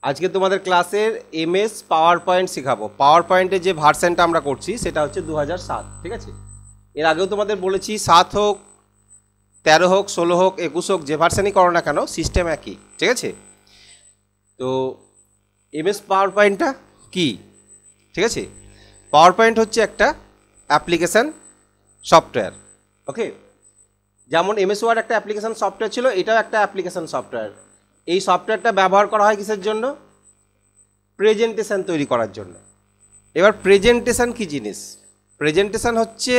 আজকে তোমাদের ক্লাসের এমএস পাওয়ার পয়েন্ট শেখাবো। পাওয়ার পয়েন্টের যে ভার্সনটা আমরা করছি সেটা হচ্ছে 2007, ঠিক আছে। এর আগেও তোমাদের বলেছি 7 হোক, 13 হোক, 16 হোক, 21 হোক, যে ভার্সনই করো না কেন সিস্টেম একই, ঠিক আছে। তো এমএস পাওয়ার পয়েন্টটা কি, ঠিক আছে। পাওয়ার পয়েন্ট হচ্ছে একটা অ্যাপ্লিকেশান সফটওয়্যার, ওকে। যেমন এমএস ওয়ার্ড একটা অ্যাপ্লিকেশান সফটওয়্যার ছিল, এটাও একটা অ্যাপ্লিকেশান সফটওয়্যার। এই সফটওয়্যারটা ব্যবহার করা হয় কিসের জন্য? প্রেজেন্টেশন তৈরি করার জন্য। এবার প্রেজেন্টেশন কি জিনিস? প্রেজেন্টেশন হচ্ছে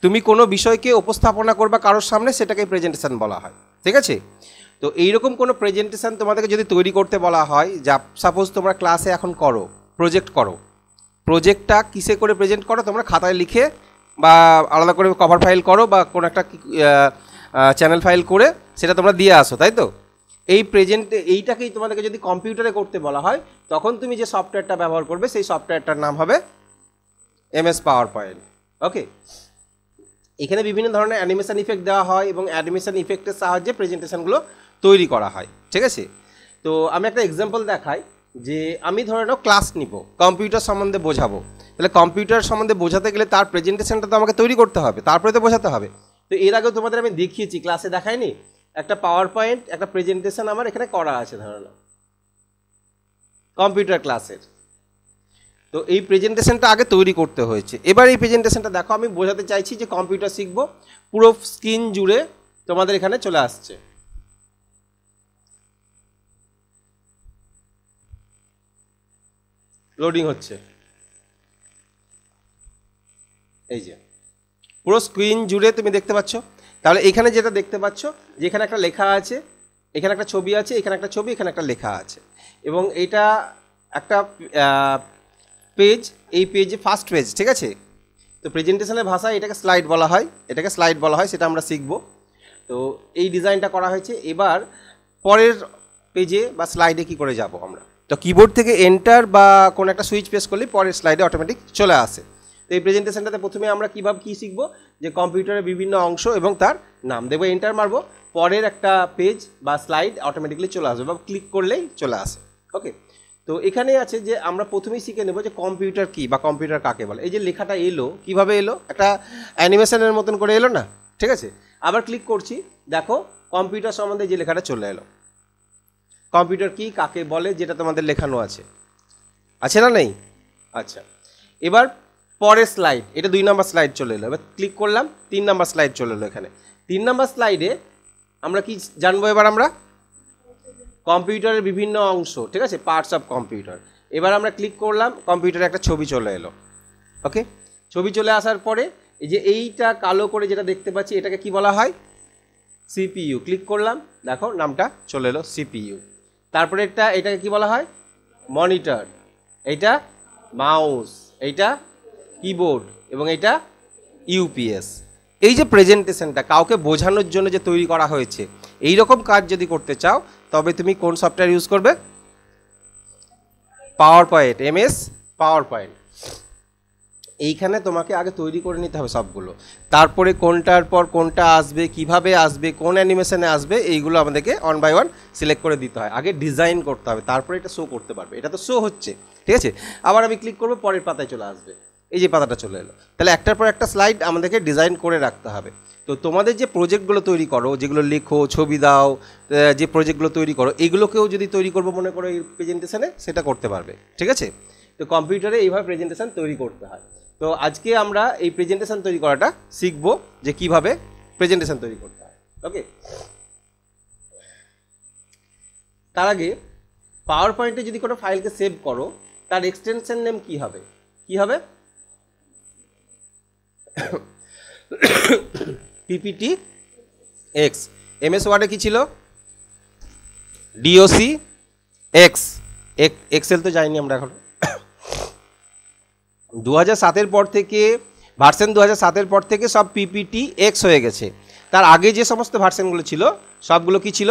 তুমি কোনো বিষয়কে উপস্থাপনা করবা কারোর সামনে, সেটাকে প্রেজেন্টেশন বলা হয়, ঠিক আছে। তো এইরকম কোনো প্রেজেন্টেশন তোমাদেরকে যদি তৈরি করতে বলা হয়, যা সাপোজ তোমরা ক্লাসে এখন করো, প্রজেক্ট করো, প্রজেক্টটা কিসে করে প্রেজেন্ট করো? তোমরা খাতায় লিখে বা আলাদা করে কভার ফাইল করো বা কোনো একটা চ্যানেল ফাইল করে সেটা তোমরা দিয়ে আসো, তাই তো। এইটাকেই তোমাদেরকে যদি কম্পিউটারে করতে বলা হয়, তখন তুমি যে সফটওয়্যারটা ব্যবহার করবে সেই সফটওয়্যারটার নাম হবে এমএস পাওয়ার পয়েন্ট, ওকে। এখানে বিভিন্ন ধরনের অ্যানিমেশন ইফেক্ট দেওয়া হয় এবং অ্যানিমেশন ইফেক্টের সাহায্যে প্রেজেন্টেশনগুলো তৈরি করা হয়, ঠিক আছে। তো আমি একটা এক্সাম্পল দেখাই, যে আমি ধরে নাও ক্লাস নিব, কম্পিউটার সম্বন্ধে বোঝাবো, তাহলে কম্পিউটার সম্বন্ধে বোঝাতে গেলে তার প্রেজেন্টেশনটা তো আমাকে তৈরি করতে হবে, তারপরে তো বোঝাতে হবে। তো এর আগেও তোমাদের আমি দেখিয়েছি, ক্লাসে দেখাইনি? একটা পাওয়ার পয়েন্ট, একটা প্রেজেন্টেশন আমার এখানে করা আছে ধরে নাও কম্পিউটার ক্লাসের। তো এই প্রেজেন্টেশনটা আগে তৈরি করতে হয়েছে। এবার এই প্রেজেন্টেশনটা দেখো, আমি বোঝাতে চাইছি যে কম্পিউটার শিখবো, পুরো স্ক্রিন জুড়ে তোমাদের এখানে চলে আসছে। লোডিং হচ্ছে, এই যে পুরো স্ক্রিন জুড়ে তুমি দেখতে পাচ্ছ। তাহলে এখানে যেটা দেখতে পাচ্ছ, যে এখানে একটা লেখা আছে, এখানে একটা ছবি আছে, এখানে একটা ছবি, এখানে একটা লেখা আছে, এবং এটা একটা পেজ, এই পেজে ফার্স্ট পেজ, ঠিক আছে। তো প্রেজেন্টেশনের ভাষায় এটাকে স্লাইড বলা হয়, এটাকে স্লাইড বলা হয়, সেটা আমরা শিখব। তো এই ডিজাইনটা করা হয়েছে। এবার পরের পেজে বা স্লাইডে কি করে যাব আমরা? তো কিবোর্ড থেকে এন্টার বা কোনো একটা সুইচ প্রেস করলে পরের স্লাইডে অটোমেটিক চলে আসে। তো এই প্রেজেন্টেশনটাতে প্রথমে আমরা কীভাবে কী শিখবো, যে কম্পিউটারের বিভিন্ন অংশ এবং তার নাম দেবো, এন্টার মারবো, পরের একটা পেজ বা স্লাইড অটোমেটিকলি চলে আসবে বা ক্লিক করলেই চলে আসে, ওকে। তো এখানে আছে যে আমরা প্রথমেই শিখে নেব যে কম্পিউটার কী বা কম্পিউটার কাকে বলে। এই যে লেখাটা এলো, কিভাবে এলো? একটা অ্যানিমেশনের মতন করে এলো না, ঠিক আছে। আবার ক্লিক করছি, দেখো কম্পিউটার সম্বন্ধে যে লেখাটা চলে এলো। কম্পিউটার কী কাকে বলে যেটা তোমাদের লেখানো আছে, আছে না নেই? আচ্ছা, এবার পরের স্লাইড, এটা 2 নম্বর স্লাইড চলে এলো। এবার ক্লিক করলাম, 3 নম্বর স্লাইড চলে এলো। এখানে 3 নম্বর স্লাইডে আমরা কি জানবো? এবার আমরা কম্পিউটারের বিভিন্ন অংশ, ঠিক আছে, পার্টস অফ কম্পিউটার। এবার আমরা ক্লিক করলাম, কম্পিউটারে একটা ছবি চলে এলো, ওকে। ছবি চলে আসার পরে এই যে এইটা কালো করে যেটা দেখতে পাচ্ছি, এটাকে কি বলা হয়? সিপিইউ। ক্লিক করলাম, দেখো নামটা চলে এলো সিপিইউ। তারপরে এটাকে কি বলা হয়? মনিটর। এইটা মাউস, এইটা কিবোর্ড, এবং এইটা ইউপিএস। এই যে প্রেজেন্টেশনটা কাউকে বোঝানোর জন্য যে তৈরি করা হয়েছে, এই রকম কাজ যদি করতে চাও, তবে তুমি কোন সফটওয়্যার ইউজ করবে? Power point, MS power point. এইখানে তোমাকে আগে তৈরি করে নিতে হবে সবগুলো, তারপরে কোনটার পর কোনটা আসবে, কিভাবে আসবে, কোন অ্যানিমেশনে আসবে, এইগুলো আমাদেরকে 1 বাই 1 সিলেক্ট করে দিতে হয়। আগে ডিজাইন করতে হবে, তারপরে এটা শো করতে পারবে। এটা তো শো হচ্ছে, ঠিক আছে। আবার আমি ক্লিক করবো, পরের পাতায় চলে আসবে, এই যে পাতাটা চলে এলো। তাহলে একটার পর একটা স্লাইড আমাদেরকে ডিজাইন করে রাখতে হবে। তো তোমাদের যে প্রজেক্টগুলো তৈরি করো, যেগুলো লেখো, ছবি দাও, যে প্রজেক্টগুলো তৈরি করো, এগুলোকেও যদি তৈরি করবো মনে করো এই প্রেজেন্টেশনে, সেটা করতে পারবে, ঠিক আছে। তো কম্পিউটারে এইভাবে প্রেজেন্টেশন তৈরি করতে হয়। তো আজকে আমরা এই প্রেজেন্টেশন তৈরি করাটা শিখবো, যে কিভাবে প্রেজেন্টেশন তৈরি করতে হয়, ওকে। তার আগে পাওয়ার পয়েন্টে যদি কোনো ফাইলকে সেভ করো, তার এক্সটেনশন নেম কি হবে? কি হবে? PPT x. এমএস ওয়ার্ডে কি ছিল? DOC x. এক্সেল তো যাইনি আমরা এখন। 2007-এর পর থেকে, ভার্সন 2007-এর পর থেকে সব পিপিটি এক্স হয়ে গেছে। তার আগে যে সমস্ত ভার্সনগুলো ছিল সবগুলো কি ছিল?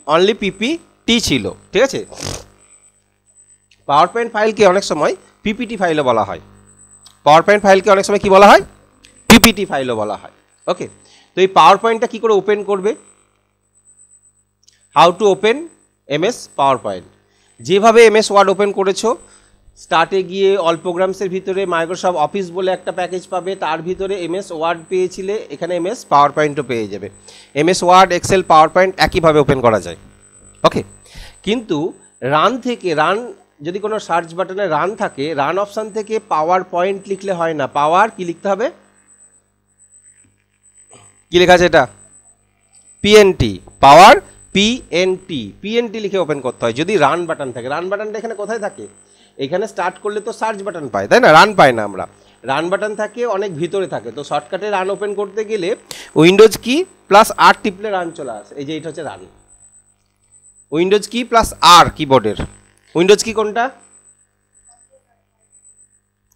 অনলি পিপিটি ছিল, ঠিক আছে। পাওয়ার পয়েন্ট ফাইলকে অনেক সময় পিপিটি ফাইলও বলা হয়। পাওয়ার পয়েন্ট ফাইলকে অনেক সময় কি বলা হয়? পিপিটি ফাইলও বলা হয়, ওকে। তো এই পাওয়ার পয়েন্টটা কী করে ওপেন করবে? How to open MS power point. যেভাবে এমএস ওয়ার্ড ওপেন করেছো, স্টার্টে গিয়ে অল প্রোগ্রামসের ভিতরে মাইক্রোসফট অফিস বলে একটা প্যাকেজ পাবে, তার ভিতরে এমএস ওয়ার্ড পেয়েছিলে, এখানে এমএস পাওয়ার পয়েন্টও পেয়ে যাবে। MS word, excel, power point একইভাবে ওপেন করা যায়। ওকে, কিন্তু রান থেকে, রান যদি কোনো সার্চ বাটনে রান থাকে, রান অপশান থেকে পাওয়ার পয়েন্ট লিখলে হয় না, পাওয়ার কি লিখতে হবে, কি লেখা আছে এটা, পিএনটি, পাওয়ার পিএনটি, পিএনটি লিখে ওপেন করতে হয় যদি রান বাটন থাকে। রান বাটনটা এখানে কোথায় থাকে, এখানে স্টার্ট করলে তো সার্চ বাটন পায়, তাই না, রান পায় না আমরা। রান বাটন থাকে অনেক ভিতরে থাকে, তো শর্টকাটে রান ওপেন করতে গেলে উইন্ডোজ কি প্লাস আর টিপলে রান চলে আসে। এই যে এটা হচ্ছে রান, উইন্ডোজ কি প্লাস আর কিবোর্ডের। উইন্ডোজ কি কোনটা,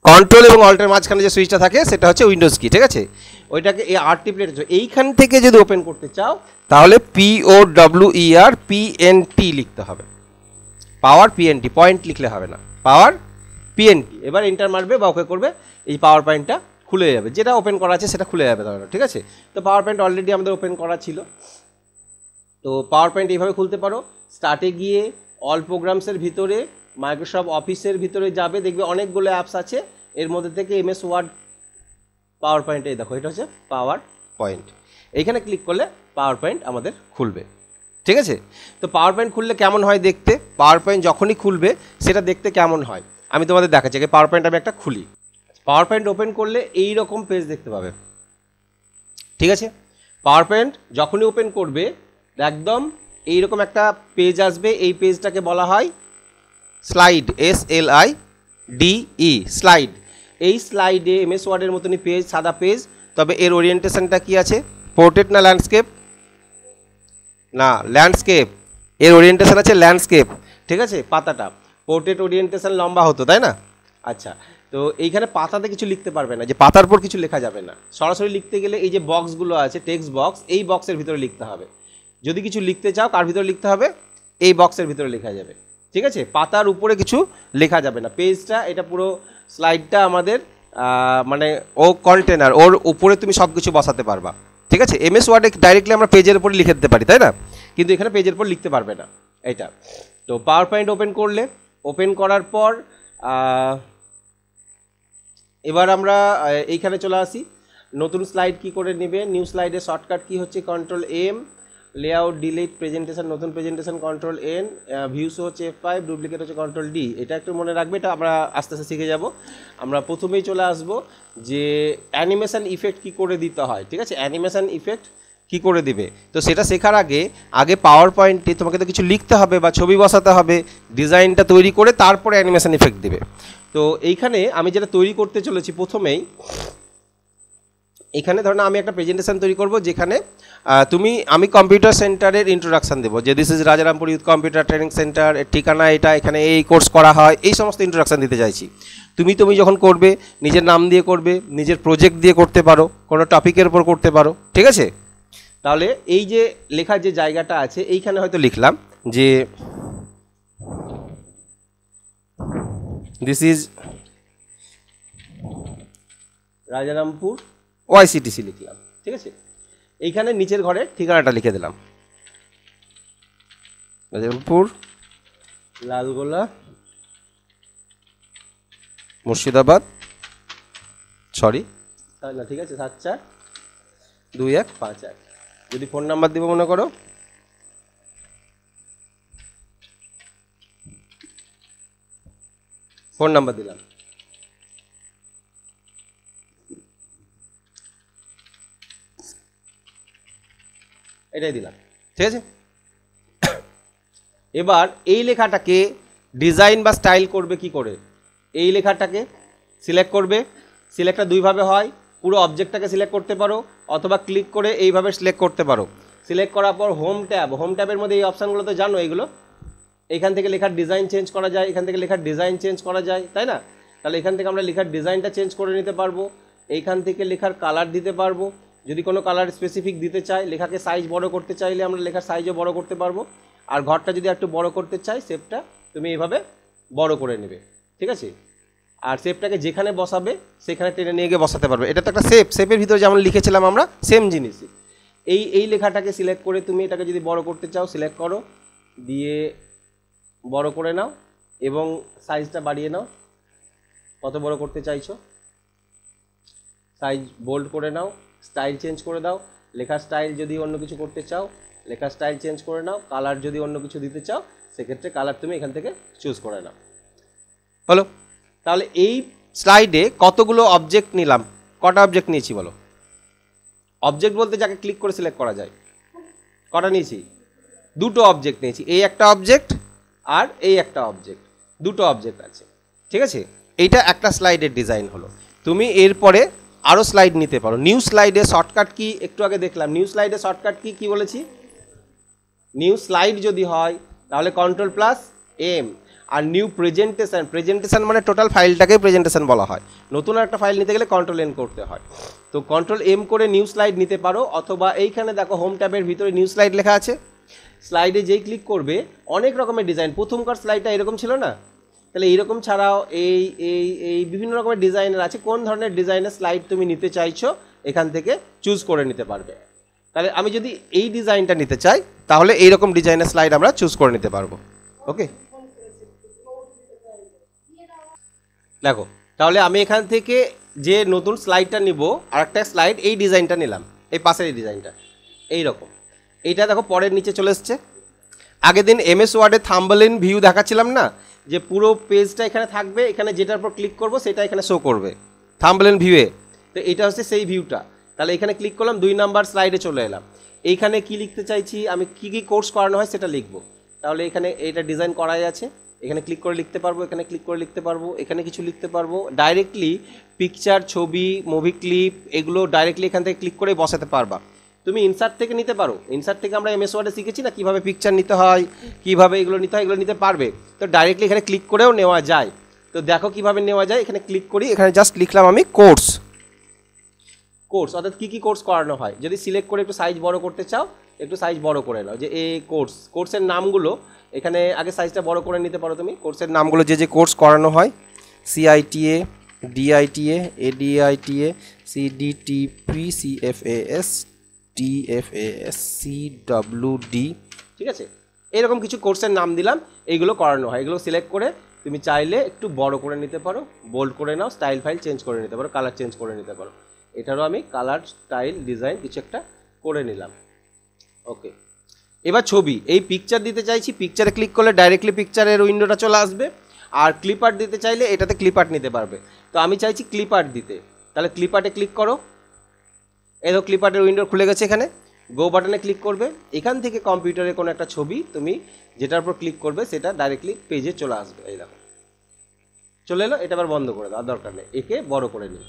কন্ট্রোল এবং অল্টের মাঝখানে যে সুইচটা থাকে সেটা হচ্ছে উইন্ডোজ কি, ঠিক আছে। ওইটাকে এই আর টিপলে এইখান থেকে যদি ওপেন করতে চাও তাহলে POWER PNT লিখতে হবে, পাওয়ার পিএনটি, পয়েন্ট লিখলে হবে না, পাওয়ার পিএনটি। এবার এন্টার মারবে বা ওকে করবে, এই পাওয়ার পয়েন্টটা খুলে যাবে, যেটা ওপেন করা আছে সেটা খুলে যাবে তাহলে, ঠিক আছে। তো পাওয়ার পয়েন্ট অলরেডি আমাদের ওপেন করা ছিল, তো পাওয়ার পয়েন্ট এইভাবে খুলতে পারো। স্টার্টে গিয়ে অল প্রোগ্রামসের ভিতরে মাইক্রোসফট অফিসের ভিতরে যাবে, দেখবে অনেকগুলো অ্যাপস আছে, এর মধ্যে থেকে এমএস ওয়ার্ড পাওয়ার পয়েন্ট, এই দেখো এটা হচ্ছে পাওয়ার পয়েন্ট, এইখানে ক্লিক করলে পাওয়ার পয়েন্ট আমাদের খুলবে, ঠিক আছে। তো পাওয়ার পয়েন্ট খুললে কেমন হয় দেখতে, পাওয়ার পয়েন্ট যখনই খুলবে সেটা দেখতে কেমন হয় আমি তোমাদের দেখাচ্ছি। আগে পাওয়ার পয়েন্ট আমি একটা খুলি, পাওয়ার পয়েন্ট ওপেন করলে এই রকম পেজ দেখতে পাবে, ঠিক আছে। পাওয়ার পয়েন্ট যখনই ওপেন করবে একদম এইরকম একটা পেজ আসবে, এই পেজটাকে বলা হয় স্লাইড, SLIDE, স্লাইড। এই স্লাইডে এমএস ওয়ার্ডের মতনই পেজ, সাদা পেজ, তবে এর ওরিয়েন্টেশনটা কি আছে, পোর্ট্রেট না ল্যান্ডস্কেপ, না ল্যান্ডস্কেপ, এর ওরিয়েন্টেশন আছে ল্যান্ডস্কেপ, ঠিক আছে। পাতাটা পোর্ট্রেট ওরিয়েন্টেশন লম্বা হতো, তাই না। আচ্ছা, তো এইখানে পাতাতে কিছু লিখতে পারবে না, যে পাতার উপর কিছু লেখা যাবে না, সরাসরি লিখতে গেলে এই যে বক্সগুলো আছে টেক্সট বক্স, এই বক্সের ভিতরে লিখতে হবে। যদি কিছু লিখতে চাও কার ভিতরে লিখতে হবে, এই বক্সের ভিতরে লেখা যাবে, ঠিক আছে। পাতার উপরে কিছু লেখা যাবে না। পেজটা, এটা পুরো স্লাইডটা আমাদের মানে ও কন্টেনার, ওর উপরে তুমি সব কিছু বসাতে পারবা, ঠিক আছে। এমএস ওয়ার্ডে ডাইরেক্টলি আমরা পেজের উপরে লিখে দিতে পারি, তাই না, কিন্তু এখানে পেজের উপর লিখতে পারবে না এটা। তো পাওয়ার পয়েন্ট ওপেন করলে, ওপেন করার পর এবার আমরা এইখানে চলে আসি, নতুন স্লাইড কি করে নেবে, নিউ স্লাইডের শর্টকাট কি হচ্ছে Ctrl+M, লেআউট, ডিলিট, প্রেজেন্টেশন, নতুন প্রেজেন্টেশন Ctrl+N, ভিউস হচ্ছে F5, ডুপ্লিকেট হচ্ছে Ctrl+D। এটা একটু মনে রাখবে, এটা আমরা আস্তে আস্তে শিখে যাব। আমরা প্রথমেই চলে আসবো যে অ্যানিমেশন ইফেক্ট কি করে দিতে হয়, ঠিক আছে। অ্যানিমেশন ইফেক্ট কি করে দিবে, তো সেটা শেখার আগে পাওয়ার পয়েন্টে তোমাকে তো কিছু লিখতে হবে বা ছবি বসাতে হবে, ডিজাইনটা তৈরি করে তারপরে অ্যানিমেশন ইফেক্ট দিবে। তো এইখানে আমি যেটা তৈরি করতে চলেছি প্রথমেই, এখানে ধরো আমি একটা প্রেজেন্টেশন তৈরি করব, যেখানে আমি কম্পিউটার সেন্টারের ইন্ট্রোডাকশান দেবো, যে this is Rajarampur youth computer training centre, এর ঠিকানা এটা, এখানে এই কোর্স করা হয়, এই সমস্ত ইন্ট্রোডাকশান দিতে চাইছি। তুমি যখন করবে নিজের নাম দিয়ে করবে, নিজের প্রজেক্ট দিয়ে করতে পারো, কোনো টপিকের উপর করতে পারো, ঠিক আছে। তাহলে এই যে লেখার যে জায়গাটা আছে, এইখানে হয়তো লিখলাম যে দিস ইজ রাজারামপুর YCTC লিখলাম, ঠিক আছে। এইখানে নিচের ঘরে ঠিকানাটা লিখে দিলাম, রাজারামপুর, লালগোলা, মুর্শিদাবাদ, না ঠিক আছে 742158। যদি ফোন নাম্বার দিব মনে করো, ফোন নাম্বার দিলাম, এটাই দিলাম, ঠিক আছে। এবার এই লেখাটাকে ডিজাইন বা স্টাইল করবে কি করে, এই লেখাটাকে সিলেক্ট করবে। সিলেক্টটা দুইভাবে হয়, পুরো অবজেক্টটাকে সিলেক্ট করতে পারো, অথবা ক্লিক করে এইভাবে সিলেক্ট করতে পারো। সিলেক্ট করার পর হোম ট্যাবের মধ্যে এই অপশানগুলো তো জানো, এইগুলো এখান থেকে লেখার ডিজাইন চেঞ্জ করা যায়, এখান থেকে লেখার ডিজাইন চেঞ্জ করা যায়, তাই না। তাহলে এখান থেকে আমরা লেখার ডিজাইনটা চেঞ্জ করে নিতে পারবো, এইখান থেকে লেখার কালার দিতে পারবো, যদি কোনো কালার স্পেসিফিক দিতে চাই, লেখাকে সাইজ বড় করতে চাইলে আমরা লেখার সাইজও বড় করতে পারবো। আর ঘরটা যদি একটু বড় করতে চাই, শেপটা তুমি এইভাবে বড় করে নেবে, ঠিক আছে। আর শেপটাকে যেখানে বসাবে সেখানে টেনে নিয়ে গিয়ে বসাতে পারবে। এটা তো একটা শেপের ভিতরে যেমন লিখেছিলাম আমরা, সেম জিনিসই। এই লেখাটাকে সিলেক্ট করে তুমি এটাকে যদি বড় করতে চাও, সিলেক্ট করো, দিয়ে বড় করে নাও এবং সাইজটা বাড়িয়ে নাও। কত বড় করতে চাইছো, সাইজ বোল্ড করে নাও, স্টাইল চেঞ্জ করে দাও। লেখার স্টাইল যদি অন্য কিছু করতে চাও, লেখার স্টাইল চেঞ্জ করে নাও। কালার যদি অন্য কিছু দিতে চাও, সেক্ষেত্রে কালার তুমি এখান থেকে চুজ করে নাও। হলো? তাহলে এই স্লাইডে কতগুলো অবজেক্ট নিলাম? কটা অবজেক্ট নিয়েছি বলো? অবজেক্ট বলতে যাকে ক্লিক করে সিলেক্ট করা যায়। কটা নিয়েছি? দুটো অবজেক্ট নিয়েছি, এই একটা অবজেক্ট আর এই একটা অবজেক্ট, দুটো অবজেক্ট আছে। ঠিক আছে, এইটা একটা স্লাইডের ডিজাইন হলো। তুমি এরপরে আরও স্লাইড নিতে পারো। নিউ স্লাইডে শর্টকাট কি একটু আগে দেখলাম, নিউ স্লাইডে শর্টকাট কি বলেছি? নিউ স্লাইড যদি হয় তাহলে Ctrl+M, আর নিউ প্রেজেন্টেশন, প্রেজেন্টেশন মানে টোটাল ফাইলটাকে প্রেজেন্টেশন বলা হয়। নতুন একটা ফাইল নিতে গেলে Ctrl+N করতে হয়। তো Ctrl+M করে নিউ স্লাইড নিতে পারো, অথবা এইখানে দেখো হোম ট্যাবের ভিতরে নিউ স্লাইড লেখা আছে। স্লাইডে যেই ক্লিক করবে অনেক রকমের ডিজাইন, প্রথমকার স্লাইডটা এরকম ছিল না, তাহলে এইরকম ছাড়াও এই এই এই বিভিন্ন রকমের ডিজাইনের আছে। কোন ধরনের ডিজাইনের স্লাইড তুমি নিতে চাইছো এখান থেকে চুজ করে নিতে পারবে। তাহলে আমি যদি এই ডিজাইনটা নিতে চাই তাহলে এইরকম ডিজাইনের স্লাইড আমরা চুজ করে নিতে পারবো। ওকে, দেখো তাহলে আমি এখান থেকে যে নতুন স্লাইডটা নিব, আর একটা স্লাইড এই ডিজাইনটা নিলাম, এই পাশের এই ডিজাইনটা এইরকম। এইটা দেখো পরের নিচে চলে এসছে। আগের দিন MS ওয়ার্ডে থাম্বনেল ভিউ দেখাচ্ছিলাম না, যে পুরো পেজটা এখানে থাকবে, এখানে যেটার উপর ক্লিক করব সেটা এখানে শো করবে থাম্বনেল ভিউয়ে। তো এটা হচ্ছে সেই ভিউটা। তাহলে এখানে ক্লিক করলাম, 2 নাম্বার স্লাইডে চলে এলাম। এইখানে কি লিখতে চাইছি আমি, কি কোর্স করানো হয় সেটা লিখবো। তাহলে এখানে এটা ডিজাইন করাই আছে, এখানে ক্লিক করে লিখতে পারবো, এখানে ক্লিক করে লিখতে পারবো, এখানে কিছু লিখতে পারবো। ডাইরেক্টলি পিকচার, ছবি, মুভি ক্লিপ এগুলো ডাইরেক্টলি এখান থেকে ক্লিক করে বসাতে পারবা। তুমি ইনসার্ট থেকে নিতে পারো, ইনসার্ট থেকে আমরা MS ওয়ার্ডে শিখেছি না কীভাবে পিকচার নিতে হয়, কীভাবে এগুলো নিতে হয়, এগুলো নিতে পারবে। তো ডাইরেক্টলি এখানে ক্লিক করেও নেওয়া যায়। তো দেখো কীভাবে নেওয়া যায়, এখানে ক্লিক করি, এখানে জাস্ট লিখলাম আমি কোর্স, অর্থাৎ কী কোর্স করানো হয়। যদি সিলেক্ট করে একটু সাইজ বড় করতে চাও, একটু সাইজ বড় করে নাও, যে এই কোর্সের নামগুলো এখানে আগে সাইজটা বড় করে নিতে পারো তুমি। কোর্সের নামগুলো যে কোর্স করানো হয়, CITA, DITA, ADITA, CDTP, CFAS, TFAS, CWD, ঠিক আছে, এরকম কিছু কোর্সের নাম দিলাম, এইগুলো করানো হয়। এগুলো সিলেক্ট করে তুমি চাইলে একটু বড় করে নিতে পারো, বোল্ড করে নাও, স্টাইল ফাইল চেঞ্জ করে নিতে পারো, কালার চেঞ্জ করে নিতে পারো। এটারও আমি কালার, স্টাইল, ডিজাইন কিছু একটা করে নিলাম। ওকে, এবার ছবি, এই পিকচার দিতে চাইছি, পিকচারে ক্লিক করলে ডাইরেক্টলি পিকচারের উইন্ডোটা চলে আসবে। আর ক্লিপ আর্ট দিতে চাইলে এটাতে ক্লিপ আর্ট নিতে পারবে। তো আমি চাইছি ক্লিপ আর্ট দিতে, তাহলে ক্লিপ আর্টে ক্লিক করো। এই তো ক্লিপ আর্টের উইন্ডো খুলে গেছে। এখানে গো বাটনে ক্লিক করবে, এখান থেকে কম্পিউটারে কোনো একটা ছবি তুমি যেটার উপর ক্লিক করবে সেটা ডাইরেক্টলি পেজে চলে আসবে। এই দেখো চলে এলো। এটা আবার বন্ধ করে দাও, দরকার নেই, একে বড় করে নিই।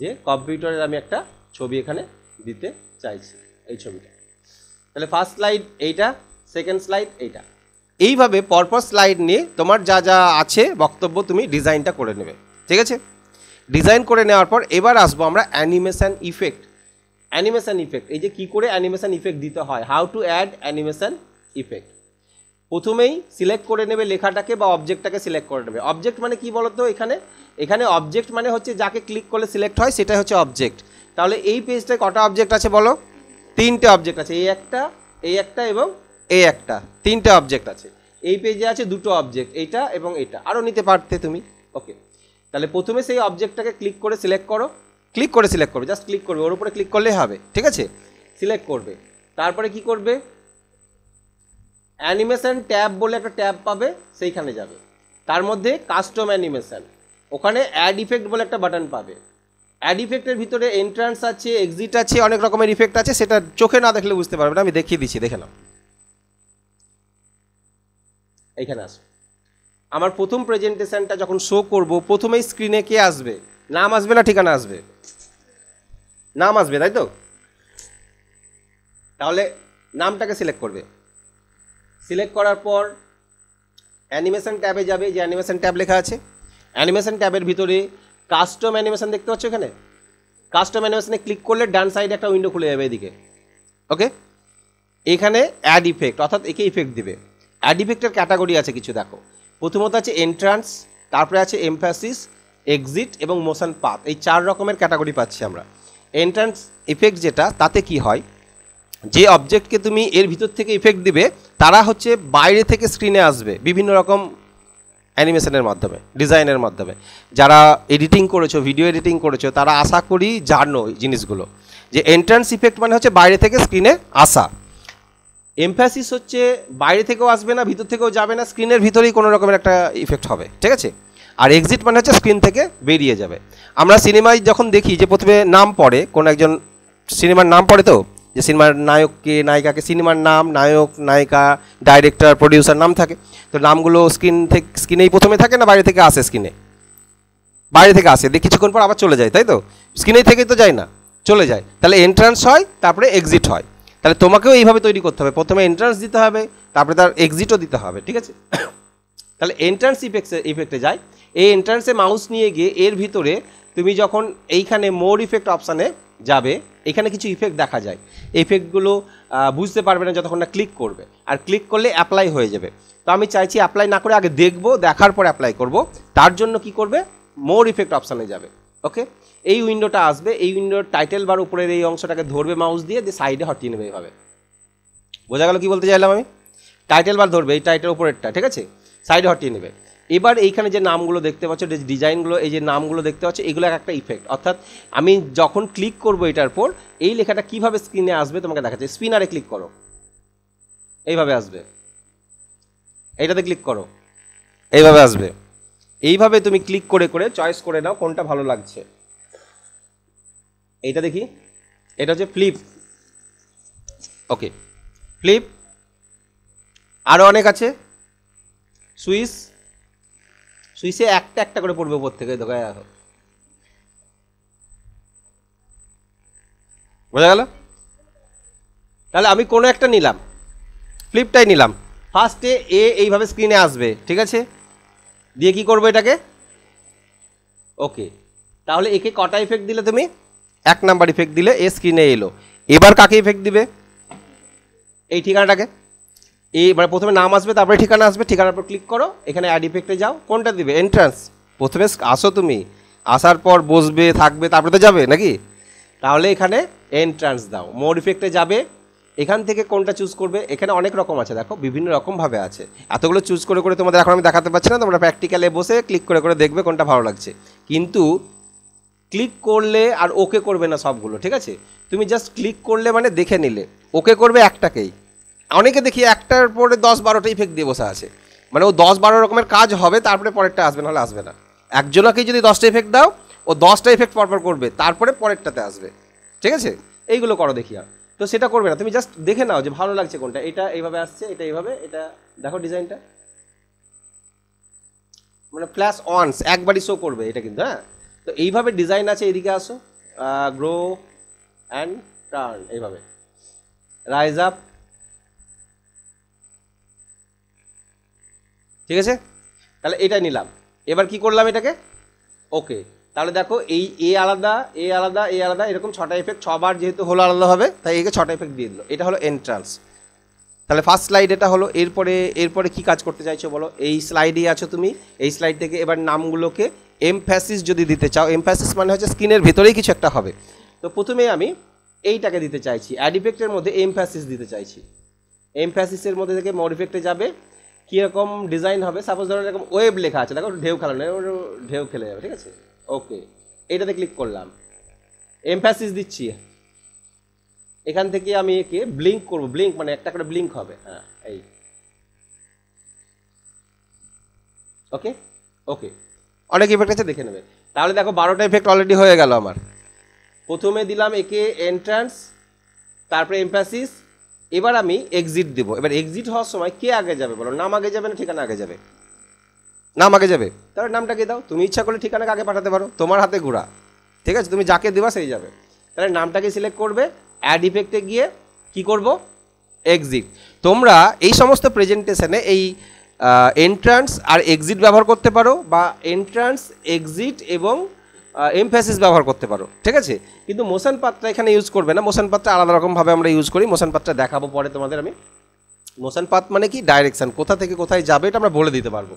যে কম্পিউটারের আমি একটা ছবি এখানে দিতে চাইছি, এই ছবিটা। তাহলে ফার্স্ট স্লাইড এইটা, সেকেন্ড স্লাইড এইটা। এইভাবে পরপর স্লাইড নিয়ে তোমার যা যা আছে বক্তব্য তুমি ডিজাইনটা করে নেবে। ঠিক আছে, ডিজাইন করে নেওয়ার পর এবার আসবো আমরা অ্যানিমেশন ইফেক্ট। অ্যানিমেশন ইফেক্ট, এই যে কী করে অ্যানিমেশন ইফেক্ট দিতে হয়, how to add animation effect. প্রথমেই সিলেক্ট করে নেবে লেখাটাকে বা অবজেক্টটাকে সিলেক্ট করে নেবে। অবজেক্ট মানে কি বলতো, এখানে অবজেক্ট মানে হচ্ছে যাকে ক্লিক করলে সিলেক্ট হয় সেটাই হচ্ছে অবজেক্ট। তাহলে এই পেজটায় কটা অবজেক্ট আছে বলো? 3টে অবজেক্ট আছে, এই একটা এবং এই একটা, 3টে অবজেক্ট আছে। এই পেজে আছে 2টো অবজেক্ট, এইটা এবং এটা, আরও নিতে পারতে তুমি। ওকে, তাহলে প্রথমে সেই অবজেক্টটাকে ক্লিক করে সিলেক্ট করো, ক্লিক করে সিলেক্ট করবে, জাস্ট ক্লিক করবে, ওর উপরে ক্লিক করলেই হবে। ঠিক আছে, সিলেক্ট করবে। তারপরে কি করবে, অ্যানিমেশন ট্যাব বলে একটা ট্যাব পাবে, সেইখানে যাবে। তার মধ্যে কাস্টম অ্যানিমেশন, ওখানে অ্যাড ইফেক্ট বলে একটা বাটন পাবে। অ্যাড ইফেক্টের ভিতরে এন্ট্রান্স আছে, এক্সিট আছে, অনেক রকমের ইফেক্ট আছে, সেটা চোখে না দেখলে বুঝতে পারবে না, আমি দেখিয়ে দিচ্ছি, দেখে নাও। এইখানে আসো, আমার প্রথম প্রেজেন্টেশনটা যখন শো করব, প্রথমেই স্ক্রিনে কে আসবে? নাম আসবে না ঠিকানা আসবে? নাম আসবে, তাই তো? তাহলে নামটাকে সিলেক্ট করবে। সিলেক্ট করার পর অ্যানিমেশন ট্যাবে যাবে, যে অ্যানিমেশন ট্যাব লেখা আছে। অ্যানিমেশন ট্যাবের ভিতরে কাস্টম অ্যানিমেশন দেখতে পাচ্ছ, এখানে কাস্টম অ্যানিমেশনে ক্লিক করলে ডান সাইডে একটা উইন্ডো খুলে যাবে এদিকে। ওকে, এখানে অ্যাড ইফেক্ট, অর্থাৎ একে ইফেক্ট দিবে। অ্যাড ইফেক্টের ক্যাটাগরি আছে কিছু, দেখো। প্রথমত আছে এন্ট্রান্স, তারপরে আছে এমফ্যাসিস, এক্সিট এবং মোশন পাথ, এই 4 রকমের ক্যাটাগরি পাচ্ছি আমরা। এন্ট্রান্স ইফেক্ট যেটা, তাতে কি হয়, যে অবজেক্টকে তুমি এর ভিতর থেকে ইফেক্ট দিবে তারা হচ্ছে বাইরে থেকে স্ক্রিনে আসবে বিভিন্ন রকম অ্যানিমেশনের মাধ্যমে, ডিজাইনের মাধ্যমে। যারা এডিটিং করেছো, ভিডিও এডিটিং করেছো, তারা আশা করি জানো এই জিনিসগুলো, যে এন্ট্রান্স ইফেক্ট মানে হচ্ছে বাইরে থেকে স্ক্রিনে আসা। এমফ্যাসিস হচ্ছে বাইরে থেকেও আসবে না, ভিতর থেকেও যাবে না, স্ক্রিনের ভিতরেই কোনো রকমের একটা ইফেক্ট হবে, ঠিক আছে। আর এক্সিট মানে হচ্ছে স্ক্রিন থেকে বেরিয়ে যাবে। আমরা সিনেমায় যখন দেখি যে প্রথমে নাম পড়ে, কোনো একজন সিনেমার নাম পড়ে, তো যে সিনেমার নায়ককে নায়িকাকে, সিনেমার নাম, নায়ক নায়িকা ডাইরেক্টর প্রডিউসার নাম থাকে, তো নামগুলো স্ক্রিনেই প্রথমে থাকে না বাইরে থেকে আসে? স্ক্রিনে বাইরে থেকে আসে, দিয়ে কিছুক্ষণ পর আবার চলে যায়, তাই তো? স্ক্রিনেই থেকেই তো যায় না, চলে যায়। তাহলে এন্ট্রান্স হয়, তারপরে এক্সিট হয়। তাহলে তোমাকেও এইভাবে তৈরি করতে হবে, প্রথমে এন্ট্রান্স দিতে হবে, তারপরে তার এক্সিটও দিতে হবে, ঠিক আছে। তাহলে এন্ট্রান্স ইফেক্টে যায়। এই এন্ট্রান্সে মাউস নিয়ে গিয়ে এর ভিতরে তুমি যখন এইখানে মোর ইফেক্ট অপশানে যাবে, এখানে কিছু ইফেক্ট দেখা যায়। ইফেক্টগুলো বুঝতে পারবে না যতক্ষণ না ক্লিক করবে, আর ক্লিক করলে অ্যাপ্লাই হয়ে যাবে। তো আমি চাইছি অ্যাপ্লাই না করে আগে দেখবো, দেখার পর অ্যাপ্লাই করব। তার জন্য কি করবে, মোর ইফেক্ট অপশানে যাবে। ওকে, এই উইন্ডোটা আসবে, এই উইন্ডোর টাইটেল বার উপরের এই অংশটাকে ধরবে মাউস দিয়ে সাইডে হটিয়ে নেবে এইভাবে। বোঝা গেল কি বলতে চাইলাম আমি? টাইটেল বার ধরবে, এই টাইটেল উপরেরটা, ঠিক আছে, সাইডে হটিয়ে নেবে। এবার এইখানে যে নামগুলো দেখতে পাচ্ছ, যে ডিজাইনগুলো, এই যে নামগুলো দেখতে পাচ্ছ, এগুলো একটা ইফেক্ট। অর্থাৎ আমি যখন ক্লিক করব এটার পর, এই লেখাটা কিভাবে স্ক্রিনে আসবে তোমাকে দেখাচ্ছে। স্পিনারে ক্লিক করো, এইভাবে আসবে। এইটাতে ক্লিক করো, এইভাবে আসবে। এইভাবে তুমি ক্লিক করে করে চয়েস করে নাও কোনটা ভালো লাগছে। এইটা দেখি, এটা হচ্ছে ফ্লিপ। ওকে, ফ্লিপ। আরও অনেক আছে। সুইচে একটা একটা করে পড়বে উপর থেকে, দেখা দেখো, বোঝা গেল? তাহলে আমি কোনো একটা নিলাম, ফ্লিপটাই নিলাম। ফার্স্টে এইভাবে স্ক্রিনে আসবে, ঠিক আছে। দিয়ে কি করবো এটাকে, ওকে। তাহলে একে কটা ইফেক্ট দিলে তুমি? 1 নাম্বার ইফেক্ট দিলে এ স্ক্রিনে এলো। এবার কাকে ইফেক্ট দিবে? এই ঠিকানাটাকে। এবার প্রথমে নাম আসবে, তারপরে ঠিকানা আসবে। ঠিকানার পর ক্লিক করো, এখানে অ্যাড ইফেক্টে যাও। কোনটা দিবে? এন্ট্রান্স। প্রথমে আসো তুমি, আসার পর বসবে, থাকবে, তারপরে তো যাবে নাকি? তাহলে এখানে এন্ট্রান্স দাও। মোর ইফেক্টে যাবে, এখান থেকে কোনটা চুজ করবে। এখানে অনেক রকম আছে, দেখো বিভিন্ন রকমভাবে আছে। এতগুলো চুজ করে করে তোমাদের এখন আমি দেখাতে পারছি না, তোমরা প্র্যাকটিক্যালে বসে ক্লিক করে করে দেখবে কোনটা ভালো লাগছে। কিন্তু ক্লিক করলে আর ওকে করবে না সবগুলো, ঠিক আছে। তুমি জাস্ট ক্লিক করলে মানে দেখে নিলে, ওকে করবে একটাকেই। অনেকে দেখি একটার পরে 10-12টা ইফেক্ট দিয়ে বসে আছে, মানে ও 10-12 রকমের কাজ হবে, তারপরে পরেরটা আসবে, নাহলে আসবে না। একজনকেই যদি 10টা ইফেক্ট দাও, ও 10টা ইফেক্ট পরপর করবে, তারপরে পরেরটাতে আসবে, ঠিক আছে। এইগুলো করো দেখিয়া। তো সেটা করবে না, তুমি জাস্ট দেখে নাও যে ভালো লাগছে কোনটা। এটা এইভাবে আসছে, এটা এইভাবে, এটা দেখো ডিজাইনটা, মানে ফ্ল্যাশ অনস একবারই শো করবে এটা কিন্তু, হ্যাঁ। তো এইভাবে ডিজাইন আছে। এদিকে আসো, গ্রো অ্যান্ড টার্ন, এইভাবে রাইজ আপ, ঠিক আছে। তাহলে এটাই নিলাম। এবার কি করলাম এটাকে, ওকে। তাহলে দেখো এই এ আলাদা, এ আলাদা, এ আলাদা, এরকম 6টা ইফেক্ট, 6বার যেহেতু হলো আলাদা হবে, তাই একে 6টা ইফেক্ট দিয়ে দিল। এটা হলো এন্ট্রান্স। তাহলে ফার্স্ট স্লাইড এটা হলো। এরপরে কি কাজ করতে চাইছো বলো? এই স্লাইডেই আছো তুমি, এই স্লাইড থেকে এবার নামগুলোকে এমফ্যাসিস যদি দিতে চাও, এমফ্যাসিস মানে হচ্ছে স্ক্রিনের ভেতরেই কিছু একটা হবে। তো প্রথমে আমি এইটাকে দিতে চাইছি, অ্যাড ইফেক্টের মধ্যে এমফ্যাসিস দিতে চাইছি। এমফ্যাসিসের মধ্যে থেকে মোর ইফেক্টে যাবে। কীরকম ডিজাইন হবে, সাপোজ ধরো এরকম ওয়েব লেখা আছে, দেখো ঢেউ খেলানো, ঢেউ খেলে যাবে, ঠিক আছে। ওকে, এইটাতে ক্লিক করলাম, এমফ্যাসিস দিচ্ছি। এখান থেকে আমি একে ব্লিঙ্ক করবো, ব্লিঙ্ক মানে একটা করে ব্লিঙ্ক হবে, হ্যাঁ এই, ওকে ওকে। অনেক ইফেক্ট আছে, দেখে নেবে। তাহলে দেখো 12টা ইফেক্ট অলরেডি হয়ে গেল আমার। প্রথমে দিলাম একে এন্ট্রান্স, তারপরে এমফ্যাসিস। এবার আমি এক্সিট দেবো। এবার এক্সিট হওয়ার সময় কে আগে যাবে বলো? নাম আগে যাবে না ঠিকানা আগে যাবে? নাম আগে যাবে। তাহলে নামটাকে দাও। তুমি ইচ্ছা করলে ঠিকানাকে আগে পাঠাতে পারো, তোমার হাতে ঘোরা, ঠিক আছে। তুমি যাকে দেবা সেই যাবে। তাহলে নামটাকে সিলেক্ট করবে, অ্যাড ইফেক্টে গিয়ে কি করব, এক্সিট। তোমরা এই সমস্ত প্রেজেন্টেশনে এই এন্ট্রান্স আর এক্সিট ব্যবহার করতে পারো, বা এন্ট্রান্স, এক্সিট এবং এমফ্যাসিস ব্যবহার করতে পারো, ঠিক আছে। কিন্তু মোশন পাথটা এখানে ইউজ করবে না। মোশন পাথটা আলাদা রকমভাবে আমরা ইউজ করি। মোশন পাথটা দেখাবো পরে তোমাদের আমি। মোশন পাথ মানে কি, ডাইরেকশন, কোথা থেকে কোথায় যাবে এটা আমরা বলে দিতে পারবো।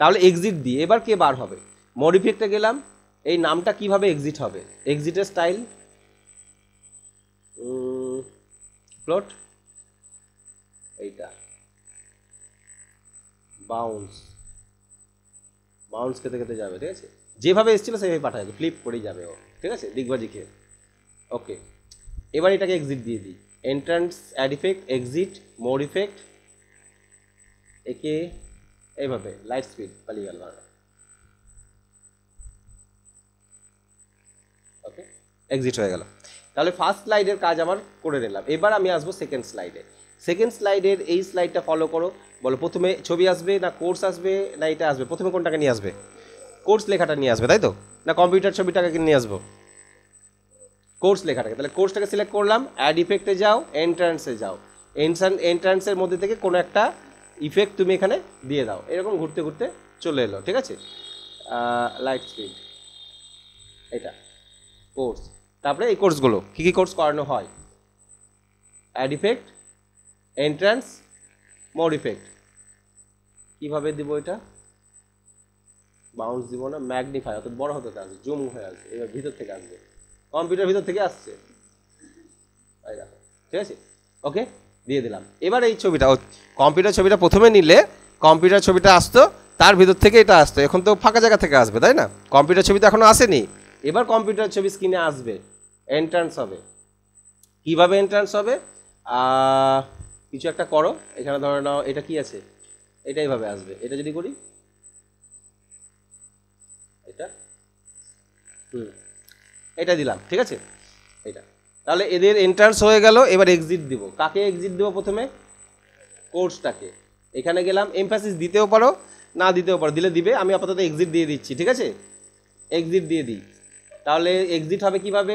তাহলে এক্সিট দিয়ে এবার কে বার হবে? মোর ইফেক্টে গেলাম, এই নামটা কিভাবে এক্সিট হবে, এক্সিটের স্টাইল, ফ্লোট, এইটা বাউন্স, বাউন্স খেতে খেতে যাবে, ঠিক আছে, যেভাবে এসেছিল সেভাবে পাঠাবে, ফ্লিপ করেই যাবে ও, ঠিক আছে, দিগবাজি খেয়ে। ওকে, এবার এটাকে এক্সিট দিয়ে দিই, এন্ট্রান্স, অ্যাড ইফেক্ট, এক্সিট, মোর ইফেক্ট, একে এইভাবে লাইট স্পিড পালিয়ে গেল। ওকে, এক্সিট হয়ে গেল। তাহলে ফার্স্ট স্লাইডের কাজ আমার করে নিলাম। এবার আমি আসবো সেকেন্ড স্লাইডে। সেকেন্ড স্লাইডের এই স্লাইডটা ফলো করো, বলো প্রথমে ছবি আসবে না কোর্স আসবে না এটা আসবে, প্রথমে কোনটাকে নিয়ে আসবে? কোর্স লেখাটা নিয়ে আসবে, তাই তো, না কম্পিউটার ছবিটাকে নিয়ে আসবো? কোর্স লেখাটাকে। তাহলে কোর্সটাকে সিলেক্ট করলাম, অ্যাড ইফেক্টে যাও, এন্ট্রান্সে যাও, এন্ট্রান্সের মধ্যে থেকে কোনো একটা ইফেক্ট তুমি এখানে দিয়ে দাও, এরকম ঘুরতে ঘুরতে চলে এলো, ঠিক আছে, লাইট স্পিড, এটা কোর্স। তারপরে এই কোর্সগুলো কী কী কোর্স করানো হয়, অ্যাড ইফেক্ট, এন্ট্রান্স, মোর ইফেক্ট। কীভাবে দিব এটা? বাউন্স দিব না, ম্যাগনিফাই, অর্থাৎ বড় হতে আসবে, জুম হয়ে আসবে, এবার ভিতর থেকে আসবে, কম্পিউটার ভিতর থেকে আসছে, এই দেখো, ঠিক আছে, ওকে, দিয়ে দিলাম। এবার এই ছবিটা, কম্পিউটার ছবিটা প্রথমে নিলে কম্পিউটার ছবিটা আসতো, তার ভিতর থেকে এটা আসতো, এখন তো ফাঁকা জায়গা থেকে আসবে, তাই না, কম্পিউটার ছবি তো এখনো আসেনি। এবার কম্পিউটার ছবি স্ক্রিনে আসবে, এন্ট্রান্স হবে। কীভাবে এন্ট্রান্স হবে? কিছু একটা করো, এখানে ধরে নাও এটা কি আছে, এটা এইভাবে আসবে, এটা যদি করি, এটা এটা দিলাম, ঠিক আছে, এটা। তাহলে এদের এন্ট্রান্স হয়ে গেল। এবার এক্সিট দিব। কাকে এক্সিট দেবো? প্রথমে কোর্সটাকে। এখানে গেলাম, এমফাসিস দিতেও পারো না দিতেও পারো, দিলে দিবে, আমি আপাতত এক্সিট দিয়ে দিচ্ছি, ঠিক আছে, এক্সিট দিয়ে দিই। তাহলে এক্সিট হবে কিভাবে?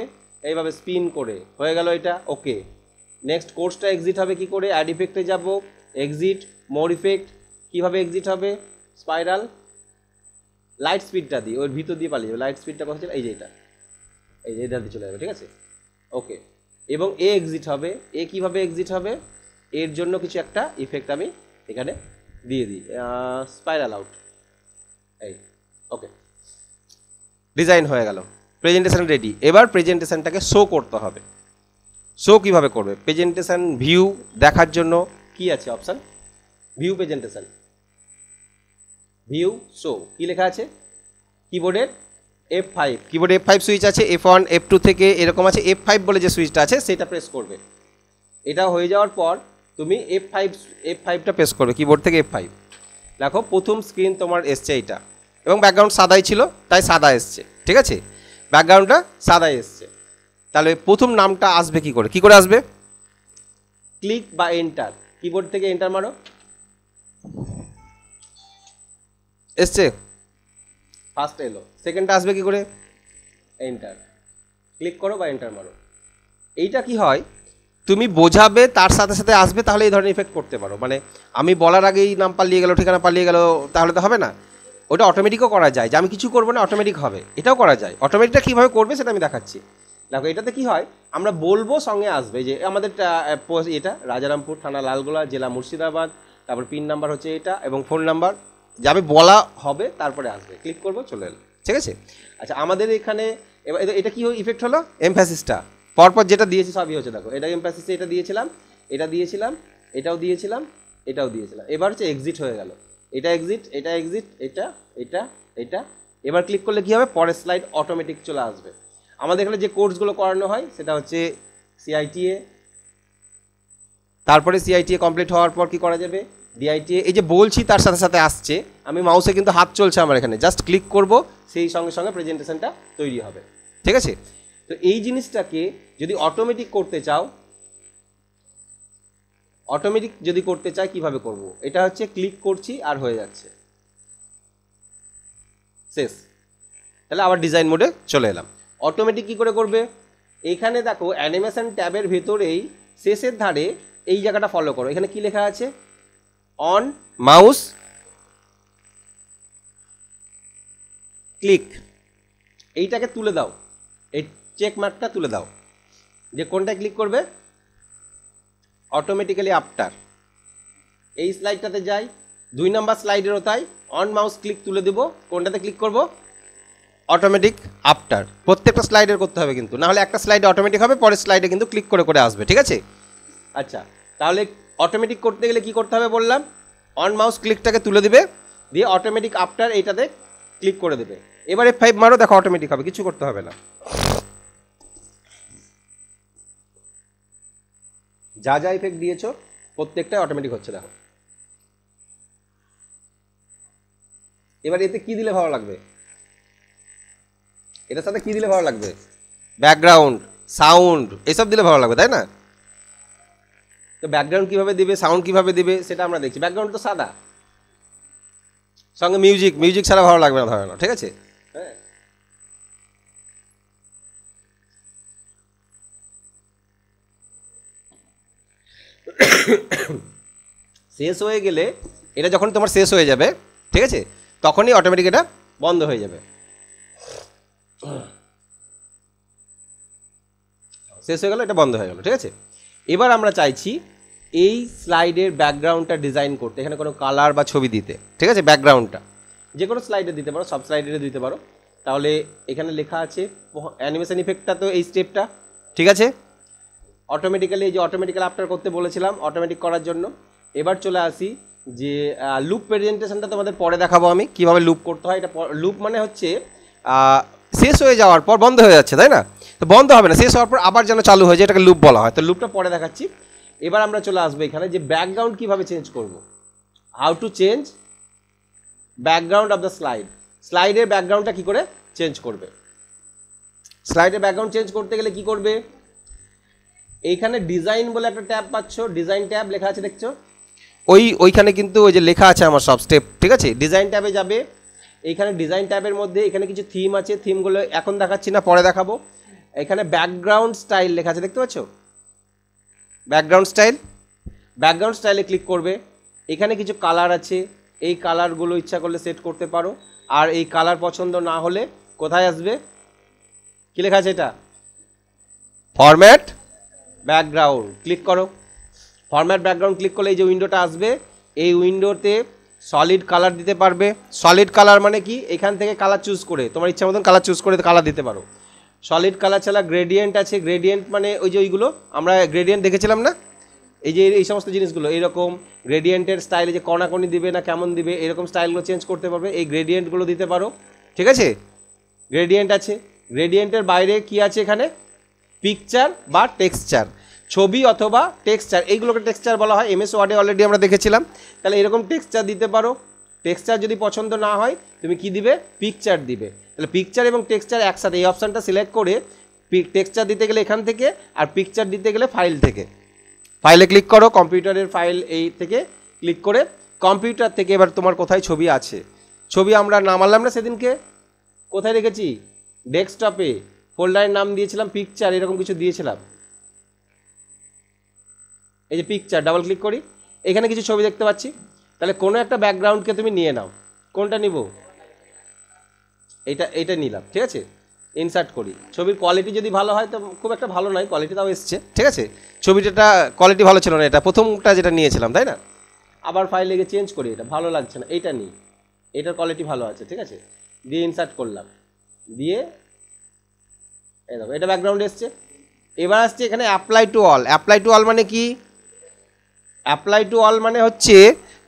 এইভাবে স্পিন করে, হয়ে গেল এটা, ওকে। নেক্সট কোর্সটা এক্সিট হবে কি করে? অ্যাড ইফেক্টে যাব, এক্সিট, মোর ইফেক্ট। কীভাবে এক্সিট হবে? স্পাইরাল, লাইট স্পিডটা দিই, ওর ভিতর দিয়ে পালিয়ে যাবে। লাইট স্পিডটা কথা ছিল, এই যে এটা, এই যে এটা দিয়ে চলে যাবে, ঠিক আছে, ওকে। এবং এ এক্সিট হবে। এ কীভাবে এক্সিট হবে? এর জন্য কিছু একটা ইফেক্ট আমি এখানে দিয়ে দিই, স্পাইরাল আউট, এই, ওকে, ডিজাইন হয়ে গেল, প্রেজেন্টেশন রেডি। এবার প্রেজেন্টেশনটাকে শো করতে হবে। শো কীভাবে করবে? প্রেজেন্টেশন ভিউ দেখার জন্য কি আছে option? View presentation, view show, কি লেখা আছে? কিবোর্ডের F5, কিবোর্ডে F5 সুইচ আছে, F1 F2 থেকে এরকম আছে, F5 বলে যে সুইচটা আছে সেটা প্রেস করবে। এটা হয়ে যাওয়ার পর তুমি F5টা প্রেস করবে, কিবোর্ড থেকে F5। দেখো প্রথম স্ক্রিন তোমার এসছে এইটা, এবং ব্যাকগ্রাউন্ড সাদাই ছিল তাই সাদা এসছে, ঠিক আছে, ব্যাকগ্রাউন্ডটা সাদাই এসছে। তাহলে প্রথম নামটা আসবে কি করে? কি করে আসবে? ক্লিক বা এন্টার, কিবোর্ড থেকে এন্টার মারো, এসছে, ফার্স্ট এলো। সেকেন্ডটা আসবে কি করে? এন্টার, ক্লিক করো বা এন্টার মারো। এইটা কি হয়, তুমি বোঝাবে তার সাথে সাথে আসবে, তাহলে এই ধরনের ইফেক্ট করতে পারো। মানে আমি বলার আগেই নাম পালিয়ে গেল, ঠিকানা পালিয়ে গেল, তাহলে তো হবে না। ওটা অটোমেটিকও করা যায়, যে আমি কিছু করবো না অটোমেটিক হবে, এটাও করা যায়। অটোমেটিকটা কীভাবে করবে সেটা আমি দেখাচ্ছি। দেখো এটাতে কি হয়, আমরা বলবো সঙ্গে আসবে, যে আমাদের এটা রাজারামপুর, থানা লালগোলা, জেলা মুর্শিদাবাদ, তারপর পিন নাম্বার হচ্ছে এটা, এবং ফোন নাম্বার যাবে বলা হবে, তারপরে আসবে, ক্লিক করবো, চলে এলো, ঠিক আছে। আচ্ছা, আমাদের এখানে এবার এটা কি ইফেক্ট হলো? এমফ্যাসিসটা পরপর যেটা দিয়েছি সবই হচ্ছে, দেখো এটা এমফ্যাসিসে এটা দিয়েছিলাম, এটা দিয়েছিলাম, এটাও দিয়েছিলাম, এটাও দিয়েছিলাম। এবার হচ্ছে এক্সিট হয়ে গেল, এটা এক্সিট, এটা এক্সিট, এটা এটা এটা। এবার ক্লিক করলে কি হবে? পরের স্লাইড অটোমেটিক চলে আসবে। আমাদের এখানে যে কোর্সগুলো করানো হয় সেটা হচ্ছে CITA, তারপরে CITA কমপ্লিট হওয়ার পর কি করা যাবে? DITA। এই যে বলছি তার সাথে সাথে আসছে, আমি মাউসে কিন্তু হাত চলছে আমার এখানে, জাস্ট ক্লিক করব, সেই সঙ্গে সঙ্গে প্রেজেন্টেশনটা তৈরি হবে, ঠিক আছে। তো এই জিনিসটাকে যদি অটোমেটিক করতে চাও, অটোমেটিক যদি করতে চাই কিভাবে করব? এটা হচ্ছে ক্লিক করছি আর হয়ে যাচ্ছে, শেষ। তাহলে আবার ডিজাইন মোডে চলে এলাম। অটোমেটিক কী করে করবে? এইখানে দেখো অ্যানিমেশন ট্যাবের ভেতরেই শেষের ধারে এই জায়গাটা ফলো করো, এখানে কি লেখা আছে? অন মাউস ক্লিক, এইটাকে তুলে দাও, এই চেক মার্কটা তুলে দাও, যে কোনটায় ক্লিক করবে? Automatically after. এই স্লাইডটাতে যাই, 2 নম্বর স্লাইডেরও তাই, অন মাউস ক্লিক তুলে দেবো, কোনটাতে ক্লিক করব? Automatic after. প্রত্যেকটা স্লাইডের করতে হবে কিন্তু, না হলে একটা স্লাইডে অটোমেটিক হবে, পরের স্লাইডে কিন্তু ক্লিক করে করে আসবে, ঠিক আছে। আচ্ছা, তাহলে অটোমেটিক করতে গেলে কি করতে হবে বললাম? অন মাউস ক্লিকটাকে তুলে দিবে, দিয়ে অটোমেটিক আফটার এইটাতে ক্লিক করে দেবে। এবার F5 মারো, দেখো অটোমেটিক হবে, কিছু করতে হবে না। যা যা ইফেক্ট দিয়েছো প্রত্যেকটাই অটোমেটিক হচ্ছে, দেখো। এবার এতে কি দিলে ভালো লাগবে, এটার সাথে কি দিলে ভালো লাগবে, ব্যাকগ্রাউন্ড, সাউন্ড, এসব দিলে ভালো লাগবে, তাই না? তো ব্যাকগ্রাউন্ড কিভাবে দিবে, সাউন্ড কিভাবে দিবে সেটা আমরা দেখছি। ব্যাকগ্রাউন্ড তো সাদা, সঙ্গে মিউজিক, মিউজিক ছাড়া ভালো লাগবে না, ধরে না, ঠিক আছে? হ্যাঁ, শেষ হয়ে গেলে, এটা যখন তোমার শেষ হয়ে যাবে, ঠিক আছে, তখনই অটোমেটিক এটা বন্ধ হয়ে যাবে। শেষ হয়ে গেল, এটা বন্ধ হয়ে গেল, ঠিক আছে? এবার আমরা চাইছি এই স্লাইডের ব্যাকগ্রাউন্ডটা ডিজাইন করতে, এখানে কোনো কালার বা ছবি দিতে, ঠিক আছে? ব্যাকগ্রাউন্ডটা যে কোনো স্লাইডে দিতে পারো, সব স্লাইডে দিতে পারো। তাহলে এখানে লেখা আছে অ্যানিমেশন ইফেক্টটা, তো এই স্টেপটা, ঠিক আছে? অটোমেটিক্যালি, এই যে অটোমেটিক্যালি আফটার করতে বলেছিলাম, অটোমেটিক করার জন্য। এবার চলে আসি যে লুপ প্রেজেন্টেশনটা তোমাদের পরে দেখাবো আমি কীভাবে লুপ করতে হয়। এটা লুপ মানে হচ্ছে শেষ হয়ে যাওয়ার পর বন্ধ হয়ে যাচ্ছে, তাই না? তো বন্ধ হবে না, শেষ হওয়ার পর আবার যেন চালু হয়ে যায়, এটাকে লুপ বলা হয়। তো লুপটা পরে দেখাচ্ছি। এবার আমরা চলে আসবো এখানে যে ব্যাকগ্রাউন্ড কীভাবে চেঞ্জ করব, how to change background of the slide. স্লাইডের ব্যাকগ্রাউন্ডটা কী করে চেঞ্জ করবে। স্লাইডের ব্যাকগ্রাউন্ড চেঞ্জ করতে গেলে কি করবে, এইখানে ডিজাইন বলে একটা ট্যাব পাচ্ছ, ডিজাইন ট্যাব লেখা আছে, দেখছো? ওইখানে কিন্তু ওই যে লেখা আছে আমার সব স্টেপ, ঠিক আছে? ডিজাইন ট্যাবে যাবে, এইখানে ডিজাইন ট্যাবের মধ্যে এখানে কিছু থিম আছে, থিমগুলো এখন দেখাচ্ছি না, পরে দেখাবো। এখানে ব্যাকগ্রাউন্ড স্টাইল লেখা আছে, দেখতে পাচ্ছ? ব্যাকগ্রাউন্ড স্টাইল, ব্যাকগ্রাউন্ড স্টাইলে ক্লিক করবে। এখানে কিছু কালার আছে, এই কালারগুলো ইচ্ছা করলে সেট করতে পারো। আর এই কালার পছন্দ না হলে কোথায় আসবে, কী লেখা আছে এটা, ফরম্যাট ব্যাকগ্রাউন্ড, ক্লিক করো। ফরম্যাট ব্যাকগ্রাউন্ড ক্লিক করলে এই যে উইন্ডোটা আসবে, এই উইন্ডোতে সলিড কালার দিতে পারবে। সলিড কালার মানে কি, এখান থেকে কালার চুজ করে তোমার ইচ্ছা মতন কালার চুজ করে কালার দিতে পারো। সলিড কালার ছাড়া গ্রেডিয়েন্ট আছে, গ্রেডিয়েন্ট মানে ওই যে ওইগুলো আমরা গ্রেডিয়েন্ট দেখেছিলাম না, এই যে এই সমস্ত জিনিসগুলো, এইরকম গ্রেডিয়েন্টের স্টাইলে যে কণাকণি দিবে না কেমন দিবে, এরকম স্টাইলগুলো চেঞ্জ করতে পারবে, এই গ্রেডিয়েন্টগুলো দিতে পারো, ঠিক আছে? গ্রেডিয়েন্ট আছে। গ্রেডিয়েন্টের বাইরে কি আছে এখানে, পিকচার বা টেক্সচার, ছবি অথবা টেক্সচার, এইগুলোকে টেক্সচার বলা হয়। এমএস ওয়ার্ডে অলরেডি আমরা দেখেছিলাম। তাহলে এরকম টেক্সচার দিতে পারো। টেক্সচার যদি পছন্দ না হয় তুমি কি দিবে, পিকচার দিবে। তাহলে পিকচার এবং টেক্সচার একসাথে, এই অপশানটা সিলেক্ট করে টেক্সচার দিতে গেলে এখান থেকে, আর পিকচার দিতে গেলে ফাইল থেকে, ফাইলে ক্লিক করো। কম্পিউটারের ফাইল এই থেকে ক্লিক করে কম্পিউটার থেকে এবার তোমার কোথায় ছবি আছে, ছবি আমরা নামালাম না সেদিনকে, কোথায় রেখেছি, ডেস্কটপে, ফোল্ডারের নাম দিয়েছিলাম পিকচার, এরকম কিছু দিয়েছিলাম। এই যে পিকচার, ডাবল ক্লিক করি, এখানে কিছু ছবি দেখতে পাচ্ছি। তাহলে কোনো একটা ব্যাকগ্রাউন্ডকে তুমি নিয়ে নাও, কোনটা নিব, এইটা নিলাম, ঠিক আছে? ইনসার্ট করি। ছবির কোয়ালিটি যদি ভালো হয়, তো খুব একটা ভালো নয় কোয়ালিটি, তাও এসছে, ঠিক আছে? ছবিটা কোয়ালিটি ভালো ছিল না, এটা প্রথমটা যেটা নিয়েছিলাম, তাই না? আবার ফাইল লেগে চেঞ্জ করি, এটা ভালো লাগছে না, এইটা নিই, এটার কোয়ালিটি ভালো আছে, ঠিক আছে? দিয়ে ইনসার্ট করলাম, দিয়ে এই দেখো এটা ব্যাকগ্রাউন্ড এসছে। এবার আসছে এখানে apply to all. Apply to all মানে কি, অ্যাপ্লাই টু অল মানে হচ্ছে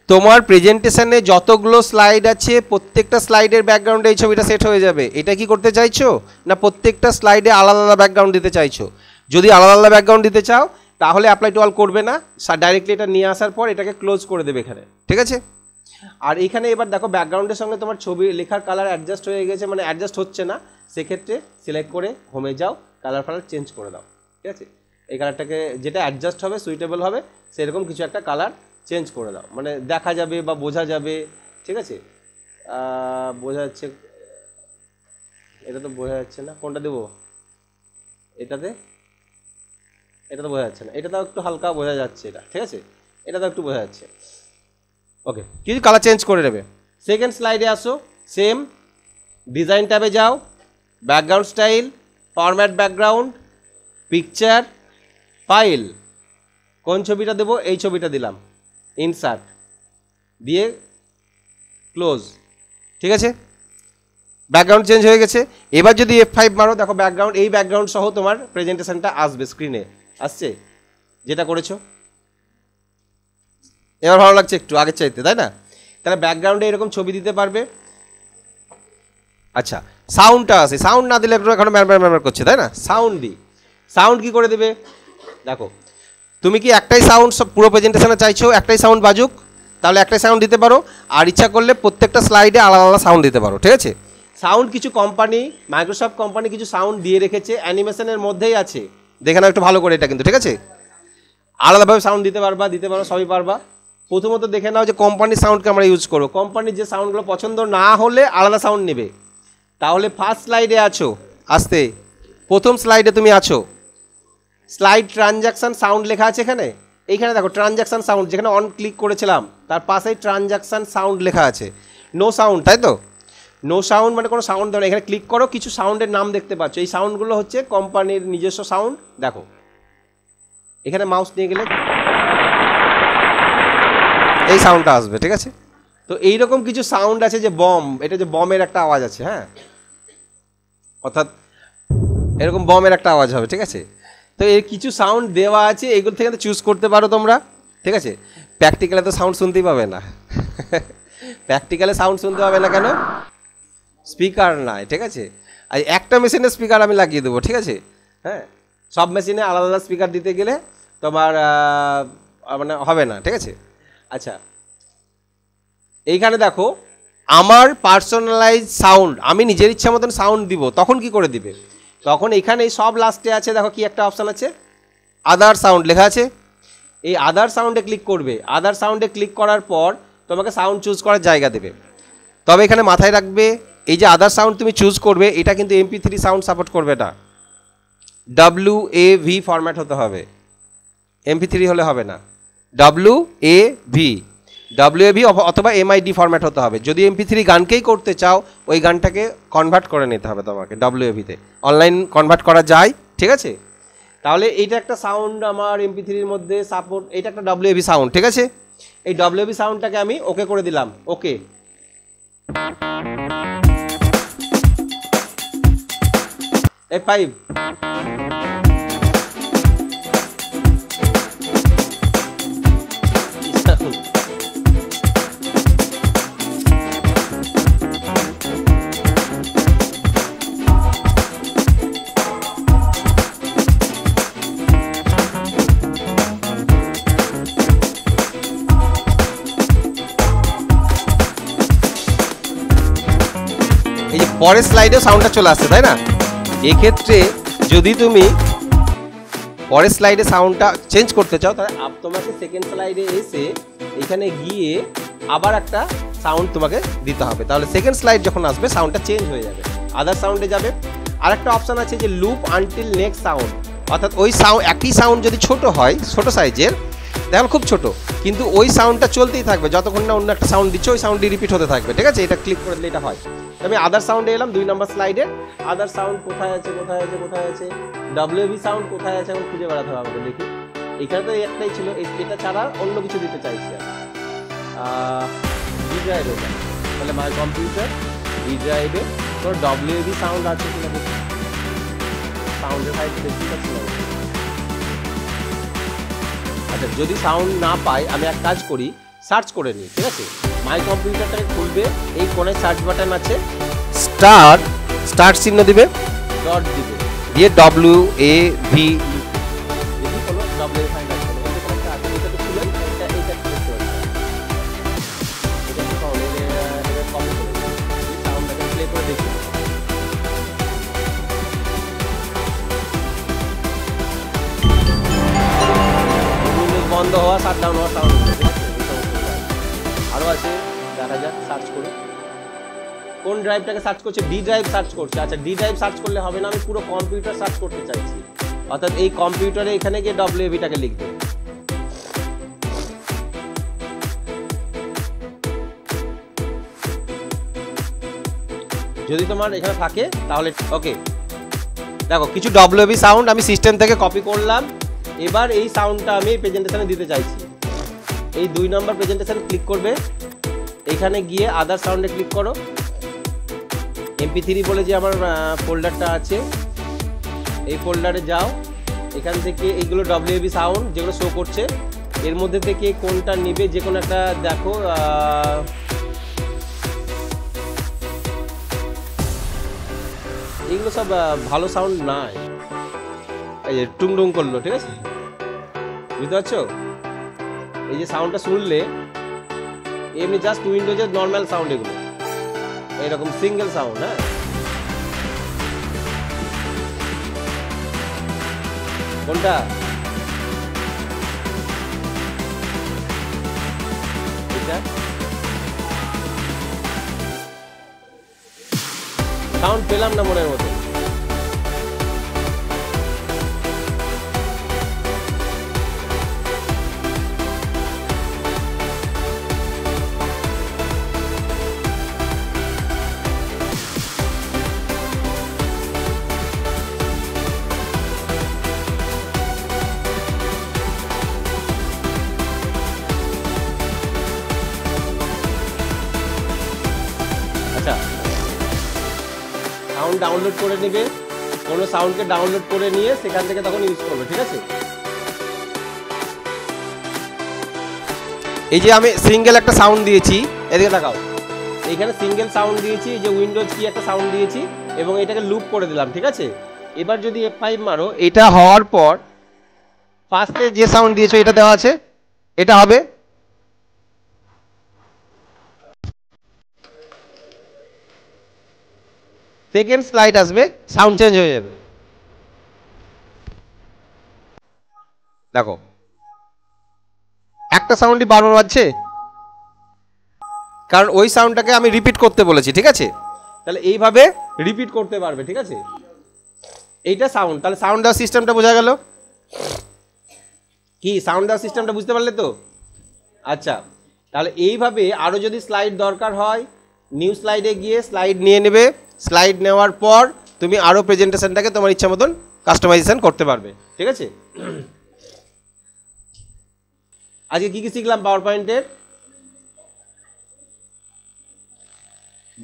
তোমার প্রেজেন্টেশনে যতগুলো স্লাইড আছে প্রত্যেকটা স্লাইডের ব্যাকগ্রাউন্ডে এই ছবিটা সেট হয়ে যাবে। এটা কি করতে চাইছো, না প্রত্যেকটা স্লাইডে আলাদা আলাদা ব্যাকগ্রাউন্ড দিতে চাইছো? যদি আলাদা আলাদা ব্যাকগ্রাউন্ড দিতে চাও তাহলে অ্যাপ্লাই টু অল করবে না, ডাইরেক্টলি এটা নিয়ে আসার পর এটাকে ক্লোজ করে দেবে এখানে, ঠিক আছে? আর এখানে এবার দেখো ব্যাকগ্রাউন্ডের সঙ্গে তোমার ছবি লেখার কালার অ্যাডজাস্ট হয়ে গেছে, মানে অ্যাডজাস্ট হচ্ছে না, সেক্ষেত্রে সিলেক্ট করে হোমে যাও, কালার ফালার চেঞ্জ করে দাও, ঠিক আছে? এই কালারটাকে যেটা অ্যাডজাস্ট হবে, সুইটেবল হবে, সেরকম কিছু একটা কালার চেঞ্জ করে দাও, মানে দেখা যাবে বা বোঝা যাবে, ঠিক আছে? বোঝা যাচ্ছে, এটা তো বোঝা যাচ্ছে না, কোনটা দেবো, এটাতে, এটা তো বোঝা যাচ্ছে না, এটা তো একটু হালকা বোঝা যাচ্ছে, এটা ঠিক আছে, এটা তো একটু বোঝা যাচ্ছে। ওকে, কিছু কালার চেঞ্জ করে নেবে। সেকেন্ড স্লাইডে আসো, সেম ডিজাইন ট্যাবে যাও, background style, format background, picture, file, কোন ছবিটা দেবো, এই ছবিটা দিলাম, ইনসার্ট দিয়ে ক্লোজ, ঠিক আছে? ব্যাকগ্রাউন্ড চেঞ্জ হয়ে গেছে। এবার যদি F5 মারো, দেখো ব্যাকগ্রাউন্ড, এই ব্যাকগ্রাউন্ড সহ তোমার প্রেজেন্টেশনটা আসবে, স্ক্রিনে আসছে যেটা করেছো। এবার ভালো লাগছে একটু আগের চাইতে, তাই না? তাহলে ব্যাকগ্রাউন্ডে এরকম ছবি দিতে পারবে। আচ্ছা, সাউন্ডটা আছে, সাউন্ড না দিলে একটু এখন ম্যার করছে, তাই না? সাউন্ড দিই, সাউন্ড কি করে দেবে দেখো। তুমি কি একটাই সাউন্ড সব পুরো প্রেজেন্টেশনে চাইছো একটাই সাউন্ড বাজুক, তাহলে একটাই সাউন্ড দিতে পারো। আর ইচ্ছা করলে প্রত্যেকটা স্লাইডে আলাদা আলাদা সাউন্ড দিতে পারো, ঠিক আছে? সাউন্ড কিছু কোম্পানি, মাইক্রোসফট কোম্পানি কিছু সাউন্ড দিয়ে রেখেছে, অ্যানিমেশনের মধ্যেই আছে, দেখে নাও একটু ভালো করে এটা কিন্তু, ঠিক আছে? আলাদাভাবে সাউন্ড দিতে পারো, সবই পারবা। প্রথমত দেখে নাও যে কোম্পানির সাউন্ডকে আমরা ইউজ করবো। কোম্পানির যে সাউন্ডগুলো পছন্দ না হলে আলাদা সাউন্ড নেবে। তাহলে ফার্স্ট স্লাইডে আছো, আসতে প্রথম স্লাইডে তুমি আছো, স্লাইড ট্রানজ্যাকশান সাউন্ড লেখা আছে এখানে। এইখানে দেখো ট্রানজ্যাকশান সাউন্ড, যেখানে অন ক্লিক করেছিলাম তার পাশেই ট্রানজ্যাকশান সাউন্ড লেখা আছে। নো সাউন্ড, তাই তো? নো সাউন্ড মানে কোনো সাউন্ড দেবে না। এখানে ক্লিক করো, কিছু সাউন্ডের নাম দেখতে পাচ্ছ। এই সাউন্ডগুলো হচ্ছে কোম্পানির নিজস্ব সাউন্ড। দেখো এখানে মাউস নিয়ে গেলে এই সাউন্ডটা আসবে, ঠিক আছে? তো এইরকম কিছু সাউন্ড আছে, যে বম, এটা যে বমের একটা আওয়াজ আছে, হ্যাঁ, অর্থাৎ এরকম বমের একটা আওয়াজ হবে, ঠিক আছে? তো এর কিছু সাউন্ড দেওয়া আছে, এইগুলো থেকে চুজ করতে পারো তোমরা, ঠিক আছে? প্র্যাকটিক্যালে তো সাউন্ড শুনতেই পাবে না। প্র্যাকটিক্যালে সাউন্ড শুনতে পাবে না কেন? স্পিকার নাই, ঠিক আছে? আর একটা মেশিনে স্পিকার আমি লাগিয়ে দেবো, ঠিক আছে? হ্যাঁ, সব মেশিনে আলাদা আলাদা স্পিকার দিতে গেলে তোমার মানে হবে না, ঠিক আছে? আচ্ছা, এইখানে দেখো আমার পার্সোনালাইজ সাউন্ড, আমি নিজের ইচ্ছা মতন সাউন্ড দিব, তখন কি করে দিবে? তখন এখানে সব লাস্টে আছে, দেখো কি একটা অপশান আছে, আদার সাউন্ড লেখা আছে। এই আদার সাউন্ডে ক্লিক করবে। আদার সাউন্ডে ক্লিক করার পর তোমাকে সাউন্ড চুজ করার জায়গা দেবে। তবে এখানে মাথায় রাখবে, এই যে আদার সাউন্ড তুমি চুজ করবে, এটা কিন্তু MP3 সাউন্ড সাপোর্ট করবে না, WAV ফরম্যাট হতে হবে, MP3 হলে হবে না। WAV অথবা MID ফরম্যাট হতে হবে। যদি MP3 গানকেই করতে চাও, ওই গানটাকে কনভার্ট করে নিতে হবে তোমাকে WAV-তে। অনলাইন কনভার্ট করা যায়, ঠিক আছে? তাহলে এইটা একটা সাউন্ড আমার MP3-র মধ্যে সাপোর্ট, এটা একটা WAV সাউন্ড, ঠিক আছে? এই WAV সাউন্ডটাকে আমি ওকে করে দিলাম, ওকে। F5 এই যে পরের স্লাইডে সাউন্ডটা চলে আসছে, তাই না? এক্ষেত্রে যদি তুমি পরের স্লাইডে সাউন্ডটা চেঞ্জ করতে চাও, তাহলে তোমাকে সেকেন্ড স্লাইডে এসে এখানে গিয়ে আবার একটা সাউন্ড তোমাকে দিতে হবে। তাহলে সেকেন্ড স্লাইড যখন আসবে সাউন্ডটা চেঞ্জ হয়ে যাবে, আদার সাউন্ডে যাবে। আর একটা অপশান আছে যে লুপ আনটিল নেক্সট সাউন্ড, অর্থাৎ ওই একই সাউন্ড যদি ছোট হয়, ছোট সাইজের, দেখুন খুব ছোট, কিন্তু ওই সাউন্ডটা চলতেই থাকবে যতক্ষণ না অন্য একটা সাউন্ড দিচ্ছে, ওই সাউন্ডটি রিপিট হতে থাকবে, ঠিক আছে? এটা ক্লিক করে দিলে এটা হয়। আমি আদার সাউন্ডে এলাম, 2 নম্বর স্লাইডে। আদার সাউন্ড কোথায় আছে, WAV সাউন্ড কোথায় আছে এখন খুঁজে বেড়াতে হবে আমাকে, দেখি। এখানে তো একটাই ছিল, এটা ছাড়া অন্য কিছু দিতে চাইছি আমি। ডি ড্রাইভে যাই, তাহলে মাই কম্পিউটার ডি ড্রাইভে তোর WAV সাউন্ড আছে কিনা দেখি। সাউন্ডের সাইডে দেখতে পাচ্ছি না। আচ্ছা, যদি সাউন্ড না পাই, আমি এক কাজ করি, সার্চ করে নিই, ঠিক আছে? মাই কম্পিউটারটাকে খুলবে, এই কোণে সার্চ বাটন আছে, স্টার্ট চিহ্ন দিবে, ডট দিবে, দিয়ে WAV, যদি কোনো WAV ফাইল আছে, এটা আছে, এটা খুলে এটা ক্লিক করে দিন। এটা তো কপি করে দিন, সাউন্ডটাকে প্লে করে দেখি। বন্ধ হওয়া, শাটডাউন হওয়া সাউন্ড, আরও আছে, দেখা যাক, সার্চ করে কোন ড্রাইভটাকে সার্চ করছে, ডি ড্রাইভ সার্চ করছে। আচ্ছা, ডি ড্রাইভ সার্চ করলে হবে না, আমি পুরো কম্পিউটার সার্চ করতে চাইছি, অর্থাৎ এই কম্পিউটারে এখানে গিয়ে WAV-টাকে লিখবে। যদি তোমার এখানে থাকে তাহলে ওকে। দেখো কিছু WAV সাউন্ড আমি সিস্টেম থেকে কপি করলাম, এবার এই সাউন্ডটা আমি প্রেজেন্টেশনে দিতে চাইছি। এই 2 নম্বর প্রেজেন্টেশন ক্লিক করবে, এখানে গিয়ে আদার সাউন্ডে ক্লিক করো। MP3 বলে যে আমার ফোল্ডারটা আছে, এই ফোল্ডারে যাও, এখান থেকে এইগুলো WAV সাউন্ড যেগুলো শো করছে এর মধ্যে থেকে কোনটা নিবে, যে কোনো একটা দেখো। এগুলো সব ভালো সাউন্ড নাই, এই যে টুংটুং করলো, ঠিক আছে, বুঝতে পারছো? এই যে সাউন্ডটা শুনলে এমনি জাস্ট উইন্ডোজের নর্মাল সাউন্ড, এগুলো এরকম সিঙ্গেল সাউন্ড। হ্যাঁ, কোনটা? সাউন্ড পেলাম না মনের মতো। আচ্ছা, সাউন্ড ডাউনলোড করে নেবে, কোনো সাউন্ডকে ডাউনলোড করে নিয়ে সেখান থেকে তখন ইউজ করবে, ঠিক আছে? এই যে আমি সিঙ্গেল একটা সাউন্ড দিয়েছি, এদিকে তাকাও, এইখানে সিঙ্গেল সাউন্ড দিয়েছি, যে উইন্ডোজ কি একটা সাউন্ড দিয়েছি এবং এটাকে লুপ করে দিলাম, ঠিক আছে? এবার যদি F5 মারো, এটা হওয়ার পর ফার্স্টে যে সাউন্ড দিয়েছো এটা দেওয়া আছে, এটা হবে। সেকেন্ড স্লাইড আসবে, সাউন্ড চেঞ্জ হয়ে যাবে। দেখো একটা সাউন্ডই বারবার বাজছে, কারণ ওই সাউন্ডটাকে আমি রিপিট করতে বলেছি, ঠিক আছে? তাহলে এইভাবে রিপিট করতে পারবে, ঠিক আছে? এইটা সাউন্ড, তাহলে সাউন্ড দেওয়ার সিস্টেমটা বোঝা গেল কি? সাউন্ড দেওয়ার সিস্টেমটা বুঝতে পারলে তো? আচ্ছা, তাহলে এইভাবে আরও যদি স্লাইড দরকার হয়, নিউ স্লাইডে গিয়ে স্লাইড নিয়ে নেবে, স্লাইড নেওয়ার পর তুমি আরও প্রেজেন্টেশনটাকে তোমার ইচ্ছা মতন কাস্টমাইজেশন করতে পারবে, ঠিক আছে? আজকে কি কি শিখলাম? পাওয়ার পয়েন্টের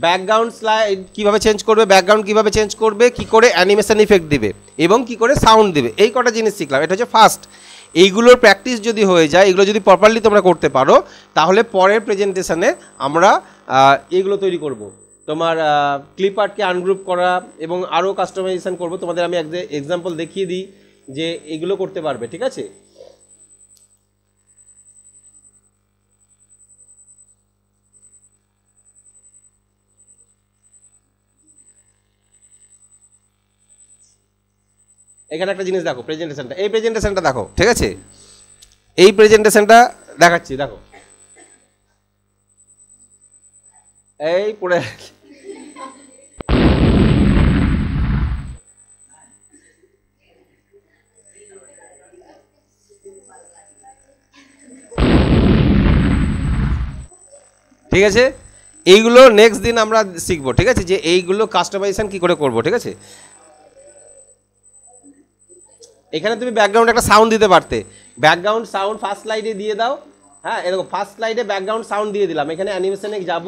ব্যাকগ্রাউন্ড স্লাইড কিভাবে চেঞ্জ করবে, ব্যাকগ্রাউন্ড কিভাবে চেঞ্জ করবে, কি করে অ্যানিমেশন ইফেক্ট দিবে এবং কি করে সাউন্ড দিবে, এই কটা জিনিস শিখলাম। এটা হচ্ছে ফার্স্ট। এইগুলোর প্র্যাকটিস যদি হয়ে যায়, এগুলো যদি প্রপারলি তোমরা করতে পারো, তাহলে পরের প্রেজেন্টেশনে আমরা এগুলো তৈরি করব। তোমার ক্লিপ আর্টকে আনগ্রুপ করা এবং আরও কাস্টমাইজেশন করব। তোমাদের আমি এক্সাম্পল দেখিয়ে দিই যে এগুলো করতে পারবে, ঠিক আছে? এখানে একটা জিনিস দেখো, প্রেজেন্টেশনটা, এই প্রেজেন্টেশনটা দেখো, ঠিক আছে? এই প্রেজেন্টেশনটা দেখাচ্ছি, দেখো, এই পড়ে ঠিক আছে? এইগুলো নেক্সট দিন আমরা শিখবো, ঠিক আছে? যে এইগুলো কাস্টমাইজেশন কি করে করব, ঠিক আছে? এখানে তুমি ব্যাকগ্রাউন্ড একটা সাউন্ড দিতে পারতে, ব্যাকগ্রাউন্ড সাউন্ড ফার্স্ট স্লাইডে দিয়ে দাও। হ্যাঁ, এরকম ফার্স্ট স্লাইডে ব্যাকগ্রাউন্ড সাউন্ড দিয়ে দিলাম, এখানে অ্যানিমেশনে যাব,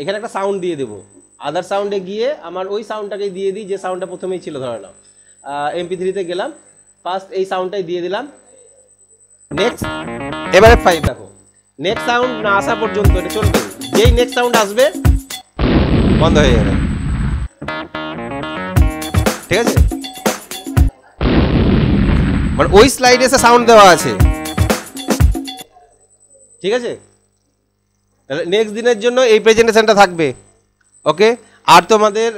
এখানে একটা সাউন্ড দিয়ে দেবো, আদার সাউন্ডে গিয়ে আমার ওই সাউন্ডটাকে দিয়ে দিই যে সাউন্ডটা প্রথমেই ছিল, ধরে নাও MP3-তে গেলাম, ফার্স্ট এই সাউন্ডটাই দিয়ে দিলাম, নেক্সট। এবারে 5 দেখো, নেক্সট সাউন্ড না আসা পর্যন্ত এটা চলবে, যেই নেক্সট সাউন্ড আসবে বন্ধ হয়ে যাবে, ঠিক আছে? মানে ওই স্লাইডে এসে সাউন্ড দেওয়া আছে, ঠিক আছে? তাহলে নেক্সট দিনের জন্য এই প্রেজেন্টেশনটা থাকবে, ওকে? আর তোমাদের